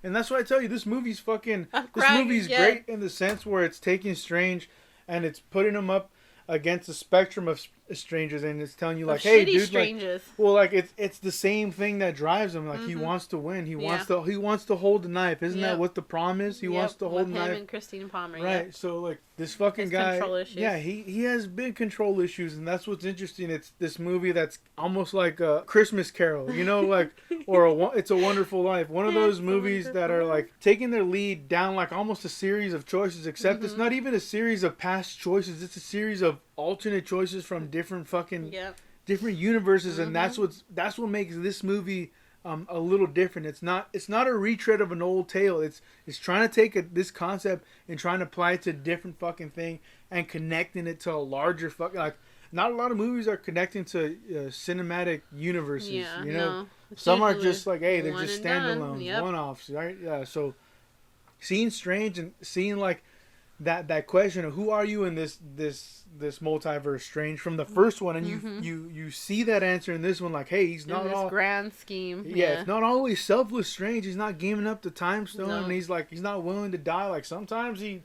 And that's why I tell you, this movie's fucking... I'm This crying movie's again. great in the sense where it's taking Strange and it's putting him up against a spectrum of strangers, and it's telling you, like, hey, shitty dude, strangers. like... Well, like, it's the same thing that drives him. Like, he wants to win. He wants to hold the knife. Isn't that what the prom is? He wants to hold the knife. Him and Christine Palmer, right, so, like, this fucking guy... control issues. Yeah, he has big control issues, and that's what's interesting. It's this movie that's almost like a Christmas Carol, you know, like... Or It's a Wonderful Life. One of those movies that are, like, taking their lead down, like, almost a series of choices, except it's not even a series of past choices. It's a series of alternate choices from different fucking... different universes, and that's what makes this movie a little different. It's not a retread of an old tale. It's trying to take this concept and trying to apply it to a different fucking thing and connecting it to a larger fucking, like, not a lot of movies are connecting to cinematic universes. Yeah, you know, no. Some are just like, hey, they're just done. standalone, one-offs, right? Yeah. So seeing Strange and seeing like that question of who are you in this multiverse, Strange, from the first one, and you see that answer in this one, like, hey, he's not in this all grand scheme. Yeah, it's not always selfless Strange. He's not giving up the time stone, and he's not willing to die. Like, sometimes he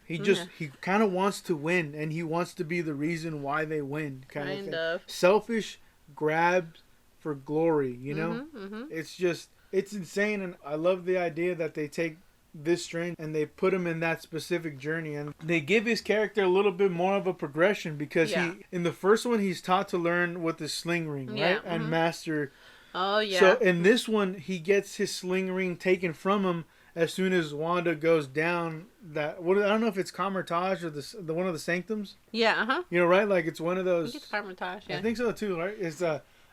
kind of wants to win, and he wants to be the reason why they win, kind of. Selfish grabs for glory, you know. It's insane, and I love the idea that they take this Strange and they put him in that specific journey, and they give his character a little bit more of a progression, because he, in the first one, he's taught to learn with the sling ring, right? And master. Oh yeah. So in this one, he gets his sling ring taken from him as soon as Wanda goes down that, I don't know if it's Camertage or the one of the Sanctums. Yeah. You know, right? Like, it's one of those. I think it's Camertage. Yeah. I think so too, right? It's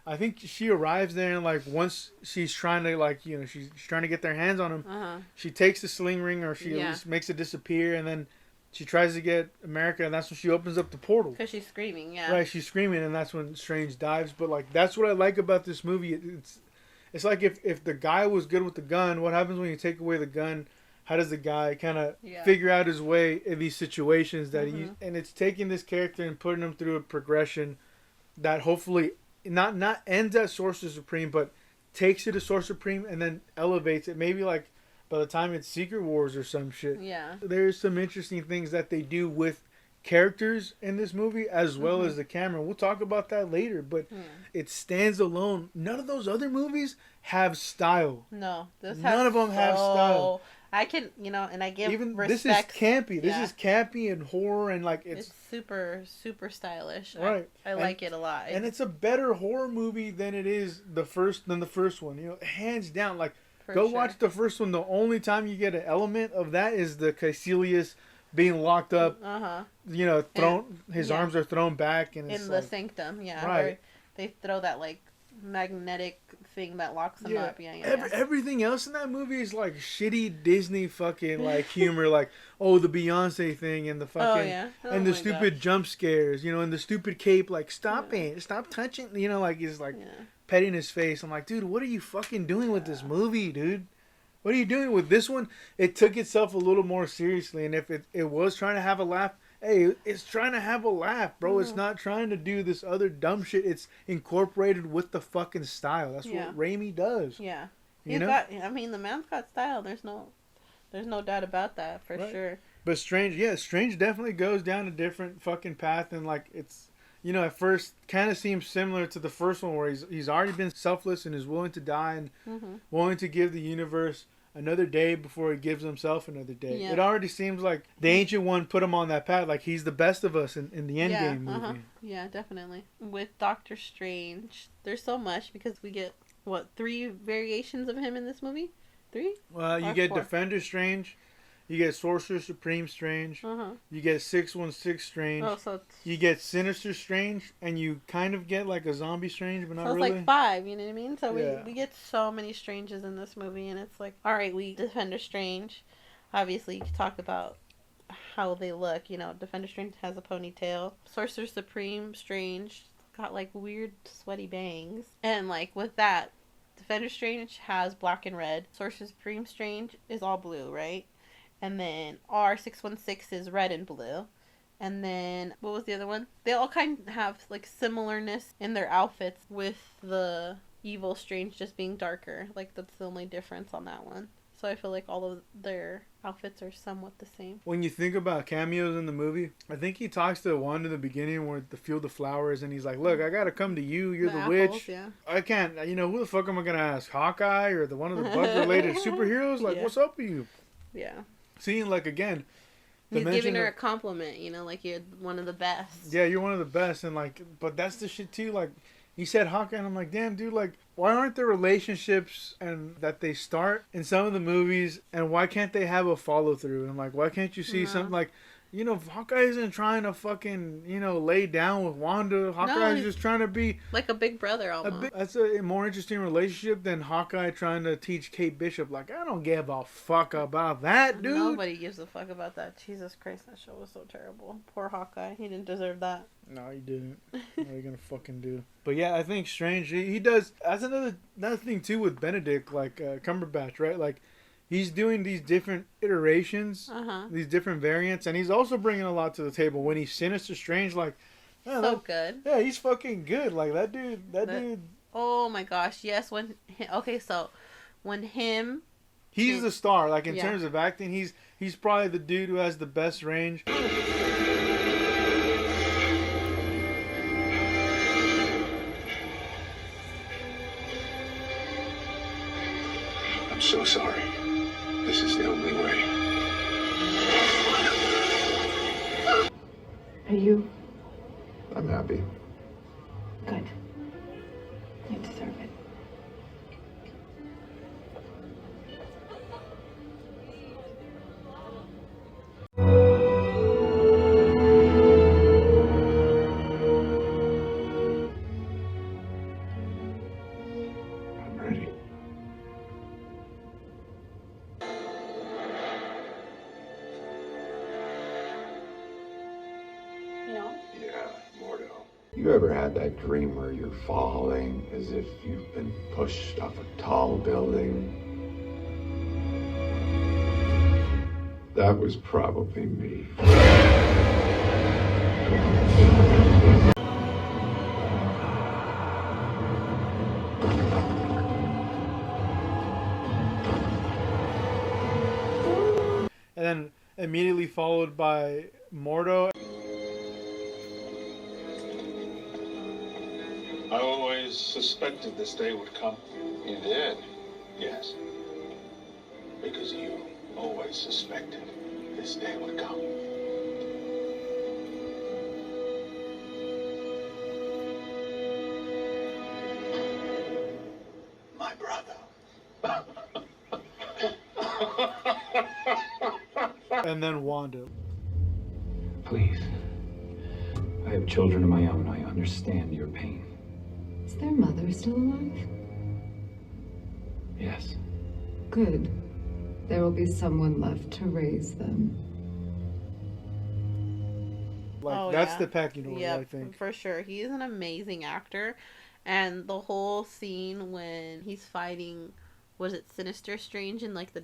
I think she arrives there, and like once she's trying to, like, you know, she's trying to get their hands on him. She takes the sling ring, or she at least makes it disappear, and then she tries to get America, and that's when she opens up the portal. Because she's screaming, yeah. Right, she's screaming, and that's when Strange dives. But like, that's what I like about this movie. It's like if the guy was good with the gun, what happens when you take away the gun? How does the guy kind of figure out his way in these situations that and it's taking this character and putting him through a progression that hopefully not ends at Sorcerer Supreme, but takes it to Sorcerer Supreme and then elevates it. Maybe like by the time it's Secret Wars or some shit. Yeah. There's some interesting things that they do with characters in this movie as well as the camera. We'll talk about that later, but it stands alone. None of those other movies have style. No. None of them have style. I can, you know, and I give even respect. This is campy. This is campy and horror, and like it's super, super stylish. Right. I like it a lot. And it's a better horror movie than it is the first one. You know, hands down. Like, watch the first one. The only time you get an element of that is the Caecilius being locked up. You know, his arms are thrown back, and it's in the sanctum. Yeah. Right. They throw that like magnetic thing that locks them up. Everything else in that movie is like shitty Disney fucking like humor, like the Beyonce thing and the fucking and the stupid jump scares, you know, and the stupid cape, like stop touching, you know, like he's like petting his face. I'm like, dude, what are you fucking doing with this movie, dude? What are you doing with this one? It took itself a little more seriously, and if it was trying to have a laugh, hey, it's trying to have a laugh, bro. It's not trying to do this other dumb shit. It's incorporated with the fucking style. That's what Raimi does. Yeah. You know? I mean, the man's got style. There's no doubt about that, for sure. But Strange definitely goes down a different fucking path, and like it's, you know, at first kind of seems similar to the first one where he's already been selfless and is willing to die and willing to give the universe another day before he gives himself another day. It already seems like the Ancient One put him on that path. Like, he's the best of us in the Endgame movie. Yeah, definitely. With Doctor Strange, there's so much, because we get, 3 variations of him in this movie? 3? Well, you get 4? Defender Strange. You get Sorcerer Supreme Strange. You get 616 Strange. You get Sinister Strange, and you kind of get like a zombie Strange, but not really. So it's like 5, you know what I mean? So we get so many Stranges in this movie, and it's like, alright, we Defender Strange. Obviously, you can talk about how they look. You know, Defender Strange has a ponytail. Sorcerer Supreme Strange got like weird sweaty bangs. And like with that, Defender Strange has black and red. Sorcerer Supreme Strange is all blue, right? And then R616 is red and blue. And then, what was the other one? They all kind of have, like, similarness in their outfits, with the evil Strange just being darker. Like, that's the only difference on that one. So I feel like all of their outfits are somewhat the same. When you think about cameos in the movie, I think he talks to Wanda in the beginning where the field of flowers, and he's like, "Look, I gotta come to you. You're the apples, witch. Yeah. I can't. You know, who the fuck am I gonna ask? Hawkeye or one of the bug-related superheroes? Like, what's up with you?" Yeah. Seeing like again. He's giving her a compliment, you know, like you're one of the best. Yeah, you're one of the best, and like, but that's the shit too. Like, he said Hawkeye, and I'm like, damn, dude, like, why aren't there relationships and that they start in some of the movies, and why can't they have a follow through? And like, why can't you see something like, you know, Hawkeye isn't trying to fucking, you know, lay down with Wanda. Hawkeye's just trying to be like a big brother almost. That's a more interesting relationship than Hawkeye trying to teach Kate Bishop. Like, I don't give a fuck about that, dude. Nobody gives a fuck about that. Jesus Christ, that show was so terrible. Poor Hawkeye. He didn't deserve that. No, he didn't. What are you gonna fucking do? But yeah, I think Strange, he does. That's another thing too with Benedict, like Cumberbatch, right? Like, he's doing these different iterations, these different variants, and he's also bringing a lot to the table. When he's Sinister Strange, like, man, so good. Yeah, he's fucking good. Like, that dude. Oh my gosh, yes. When he's the star. Like, in terms of acting, he's probably the dude who has the best range. I'm so sorry. This is the only way. Are you? I'm happy. Good. You deserve it. I'm ready. Yeah, Mordo. You ever had that dream where you're falling as if you've been pushed off a tall building? That was probably me. And then immediately followed by Mordo. I always suspected this day would come. You did? Yes. Because you always suspected this day would come. My brother. And then Wanda. Please. I have children of my own. I understand your pain. Is their mother still alive? Yes. Good. There will be someone left to raise them. Like, that's the pecking order, I think. For sure. He is an amazing actor. And the whole scene when he's fighting, was it Sinister Strange in like the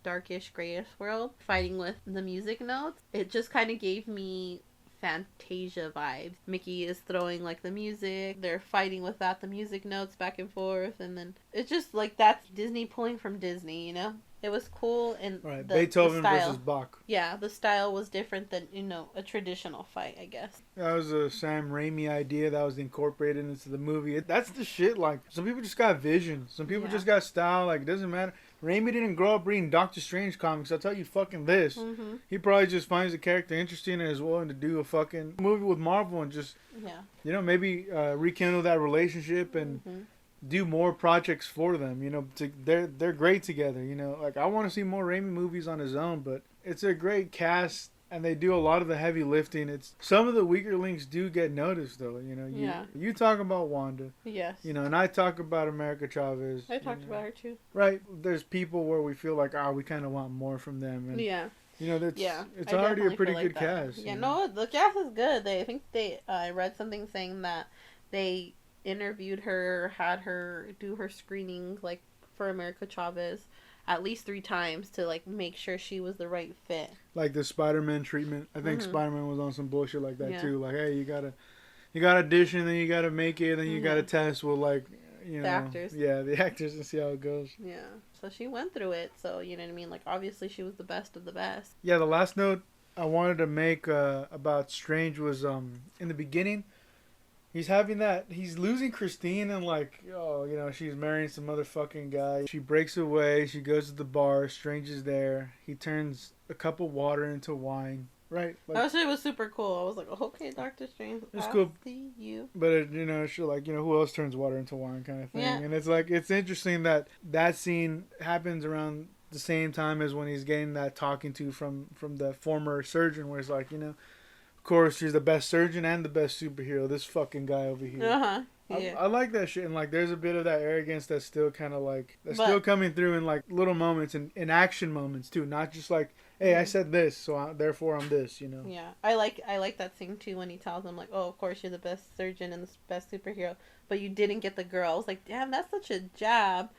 darkish grayish world, fighting with the music notes, it just kind of gave me Fantasia vibes. Mickey is throwing like the music, they're fighting without the music notes back and forth, and then it's just like that's Disney pulling from Disney, you know? It was cool, and Beethoven the style, versus Bach. Yeah, the style was different than, you know, a traditional fight, I guess. That was a Sam Raimi idea that was incorporated into the movie. That's the shit. Like, some people just got vision. Some people just got style. Like, it doesn't matter. Raimi didn't grow up reading Doctor Strange comics. I'll tell you fucking this. Mm-hmm. He probably just finds the character interesting and is willing to do a fucking movie with Marvel and just, you know, maybe rekindle that relationship and do more projects for them. You know, they're great together. You know, like, I want to see more Raimi movies on his own, but it's a great cast. And they do a lot of the heavy lifting. It's some of the weaker links do get noticed, though. You know, you talk about Wanda. Yes. You know, and I talk about America Chavez. I talked about her too. Right. There's people where we feel like, we kind of want more from them. And, you know, it's already a pretty good cast. Yeah, no, the cast is good. I read something saying that they interviewed her, had her do her screenings like for America Chavez at least 3 times to like make sure she was the right fit. Like the Spider-Man treatment. I think Spider-Man was on some bullshit like that too. Like, hey, you gotta audition, then you gotta make it, then you gotta test with, like, you know, the actors. Yeah, the actors, and see how it goes. Yeah. So she went through it. So, you know what I mean? Like, obviously she was the best of the best. Yeah, the last note I wanted to make about Strange was in the beginning, he's losing Christine and like, oh, you know, she's marrying some motherfucking guy. She breaks away, she goes to the bar, Strange is there. He turns a cup of water into wine. Right. Like, that shit was super cool. I was like, okay, Doctor Strange, it's I cool. see you. But it, you know, she like, you know, who else turns water into wine kind of thing. Yeah. And it's like, it's interesting that scene happens around the same time as when he's getting that talking to from the former surgeon, where he's like, you know, of course she's the best surgeon and the best superhero, this fucking guy over here. Uh-huh. Yeah. I like that shit, and like there's a bit of that arrogance that's still kind of like still coming through in like little moments and in action moments too, not just like, hey, I said this, so therefore I'm this, you know. Yeah, I like that scene too when he tells him like, oh, of course you're the best surgeon and the best superhero, but you didn't get the girl. I was like, damn, that's such a jab.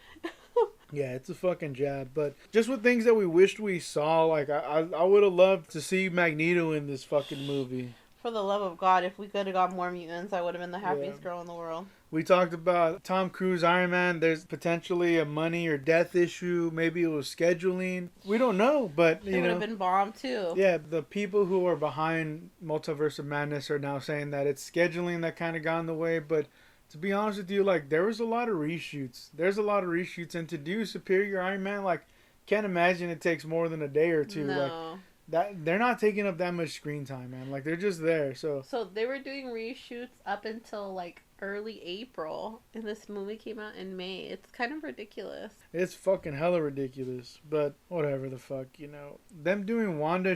Yeah, it's a fucking jab. But just with things that we wished we saw, like I would have loved to see Magneto in this fucking movie. For the love of God, if we could have got more mutants, I would have been the happiest girl in the world. We talked about Tom Cruise, Iron Man. There's potentially a money or death issue. Maybe it was scheduling. We don't know, but It would have been bomb too. Yeah, the people who are behind Multiverse of Madness are now saying that it's scheduling that kind of got in the way. But to be honest with you, like there was a lot of reshoots. There's a lot of reshoots, and to do Superior Iron Man, like can't imagine it takes more than a day or two. No. Like that, they're not taking up that much screen time, man. Like they're just there. So they were doing reshoots up until like early April, and this movie came out in May. It's kind of ridiculous. It's fucking hella ridiculous, but whatever the fuck, you know. Them doing Wanda,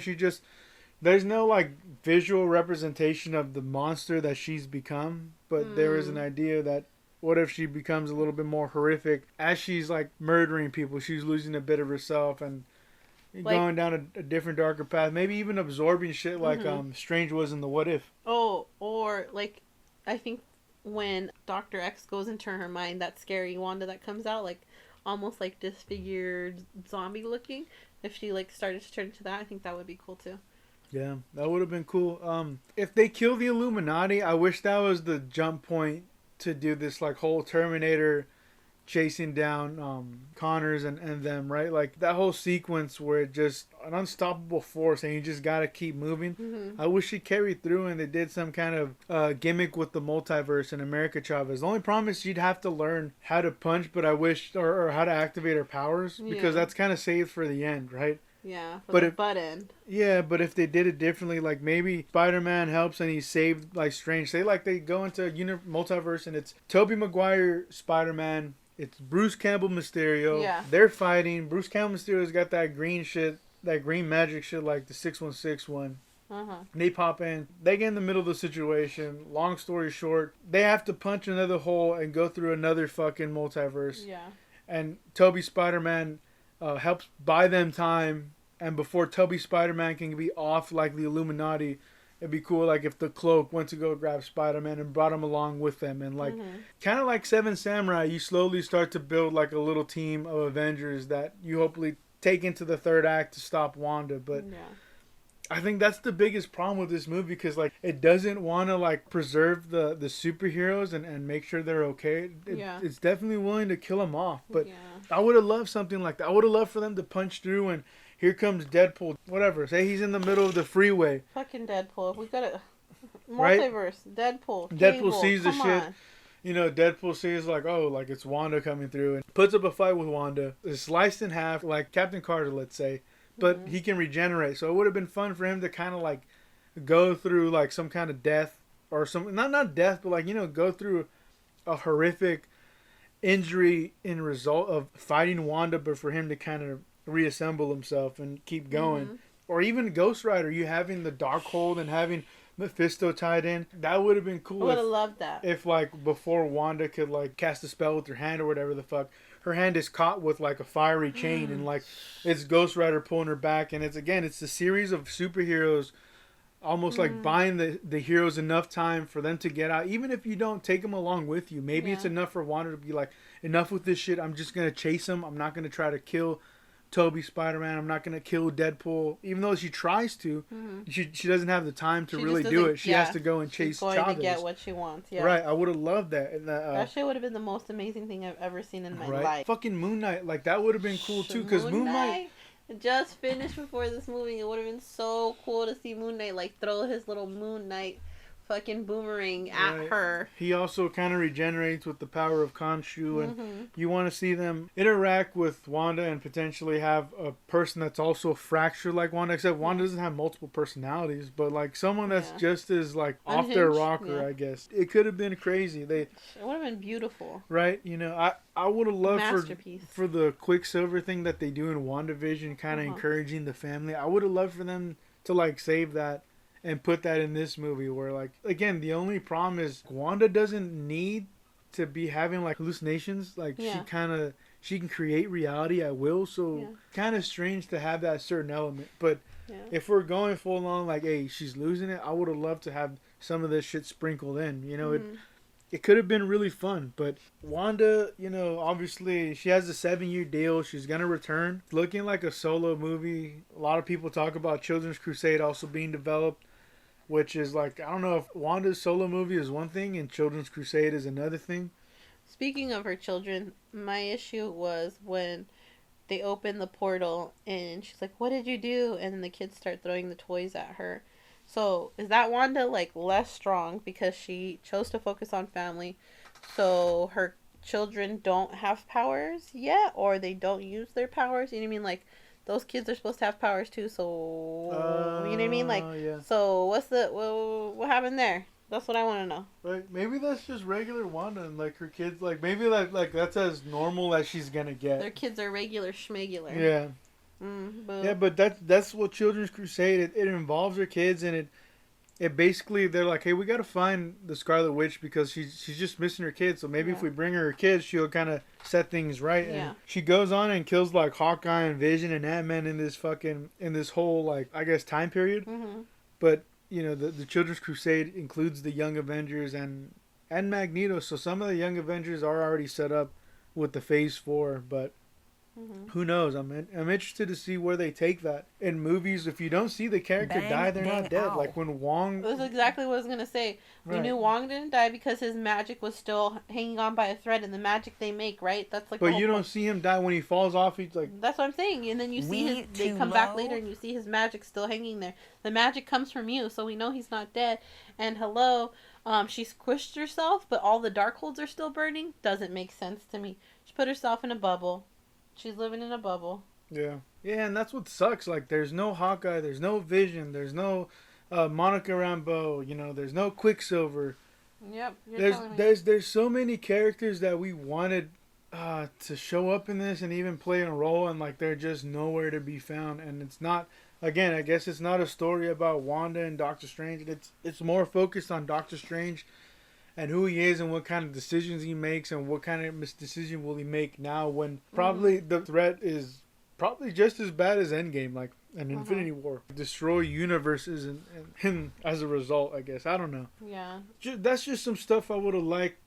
there's no like visual representation of the monster that she's become, but there is an idea that what if she becomes a little bit more horrific as she's like murdering people, she's losing a bit of herself and going down a different darker path, maybe even absorbing shit like Strange was in the What If. Oh, or like I think when Dr. X goes into her mind, that scary Wanda that comes out, like almost like disfigured zombie looking, if she like started to turn into that, I think that would be cool too. Yeah, that would have been cool. If they kill the Illuminati, I wish that was the jump point to do this like whole Terminator chasing down Connors and them, right? Like that whole sequence where it just an unstoppable force and you just gotta keep moving. I wish she carried through and they did some kind of gimmick with the multiverse and America Chavez. The only problem is she'd have to learn how to punch, but I wish or how to activate her powers because that's kind of saved for the end, right? Yeah, for the butt end. Yeah, but if they did it differently, like maybe Spider-Man helps and he saved like Strange. Say like they go into multiverse and it's Tobey Maguire, Spider-Man. It's Bruce Campbell Mysterio. Yeah. They're fighting. Bruce Campbell Mysterio's got that green shit, that green magic shit like the 616 one. They pop in. They get in the middle of the situation. Long story short, they have to punch another hole and go through another fucking multiverse. Yeah. And Tobey Spider-Man helps buy them time. And before Tobey Spider-Man can be off like the Illuminati, it'd be cool like if the Cloak went to go grab Spider-Man and brought him along with them. And like kind of like Seven Samurai, you slowly start to build like a little team of Avengers that you hopefully take into the third act to stop Wanda. But I think that's the biggest problem with this movie because like it doesn't want to like preserve the superheroes and make sure they're okay. It's definitely willing to kill them off. But I would have loved something like that. I would have loved for them to punch through and here comes Deadpool. Whatever. Say he's in the middle of the freeway. Fucking Deadpool. We gotta right? multiverse. Deadpool. Deadpool sees the shit. You know, Deadpool sees like, oh, like it's Wanda coming through and puts up a fight with Wanda. It's sliced in half, like Captain Carter, let's say. But he can regenerate. So it would have been fun for him to kind of like go through like some kind of death or some not death, but like, you know, go through a horrific injury in result of fighting Wanda, but for him to kind of reassemble himself and keep going. Or even Ghost Rider, you having the Darkhold and having Mephisto tied in. That would have been cool. I would have loved that. If like before Wanda could like cast a spell with her hand or whatever the fuck, her hand is caught with like a fiery chain and like it's Ghost Rider pulling her back, and it's the series of superheroes almost like buying the heroes enough time for them to get out. Even if you don't take them along with you, maybe it's enough for Wanda to be like, enough with this shit, I'm just going to chase him. I'm not going to try to kill Tobey Spider-Man. I'm not gonna kill Deadpool, even though she tries to. She doesn't have the time to really do it. She has to go and chase going Chavez to get what she wants. Yeah, right. I would have loved that. And that shit would have been the most amazing thing I've ever seen in my life. Fucking Moon Knight, like that would have been cool too. Because Moon Knight just finished before this movie. It would have been so cool to see Moon Knight like throw his little Moon Knight fucking boomerang at her. He also kind of regenerates with the power of Khonshu, and you want to see them interact with Wanda and potentially have a person that's also fractured like Wanda, except Wanda doesn't have multiple personalities, but like someone that's just as like off their rocker, I guess. It could have been crazy. It would have been beautiful. Right? You know, I would have loved for the Quicksilver thing that they do in WandaVision, kind of encouraging the family. I would have loved for them to like save that and put that in this movie where, like, again, the only problem is Wanda doesn't need to be having, like, hallucinations. Like, she can create reality at will. So, kind of strange to have that certain element. But if we're going full on, like, hey, she's losing it, I would have loved to have some of this shit sprinkled in. You know, it could have been really fun. But Wanda, you know, obviously, she has a 7-year deal. She's going to return. It's looking like a solo movie. A lot of people talk about Children's Crusade also being developed. Which is like, I don't know if Wanda's solo movie is one thing and Children's Crusade is another thing. Speaking of her children, my issue was when they open the portal and she's like, what did you do? And then the kids start throwing the toys at her. So is that Wanda like less strong because she chose to focus on family? So her children don't have powers yet, or they don't use their powers? You know what I mean? Like, those kids are supposed to have powers too, so you know what I mean? Like, so what happened there? That's what I want to know. Right, maybe that's just regular Wanda, and like her kids, like maybe like that's as normal as she's gonna get. Their kids are regular schmegular. Yeah. Yeah, but that's what Children's Crusade. It involves her kids, and it basically, they're like, hey, we got to find the Scarlet Witch because she's just missing her kids. So maybe if we bring her kids, she'll kind of set things right. And she goes on and kills like Hawkeye and Vision and Ant-Man in this whole, like, I guess, time period. But, you know, the Children's Crusade includes the Young Avengers and Magneto. So some of the Young Avengers are already set up with the Phase 4, but who knows? I'm interested to see where they take that. In movies, if you don't see the character die, they're not dead. Ow. Like when Wong... That's exactly what I was going to say. We knew Wong didn't die because his magic was still hanging on by a thread, and the magic they make, right? That's like. But you don't see him die when he falls off. He's like... That's what I'm saying. And then you see they come back later and you see his magic still hanging there. The magic comes from you, so we know he's not dead. And hello, she squished herself, but all the Darkholds are still burning? Doesn't make sense to me. She put herself in a bubble. She's living in a bubble. Yeah. Yeah, and that's what sucks. Like, there's no Hawkeye, there's no Vision, there's no Monica Rambeau, you know, there's no Quicksilver. Yep. There's so many characters that we wanted to show up in this and even play a role, and, like, they're just nowhere to be found. And it's not, again, I guess it's not a story about Wanda and Doctor Strange. It's more focused on Doctor Strange and who he is and what kind of decisions he makes and what kind of decision will he make now when probably the threat is probably just as bad as Endgame, like an Infinity War. Destroy universes and him as a result, I guess. I don't know. Yeah. That's just some stuff I would have liked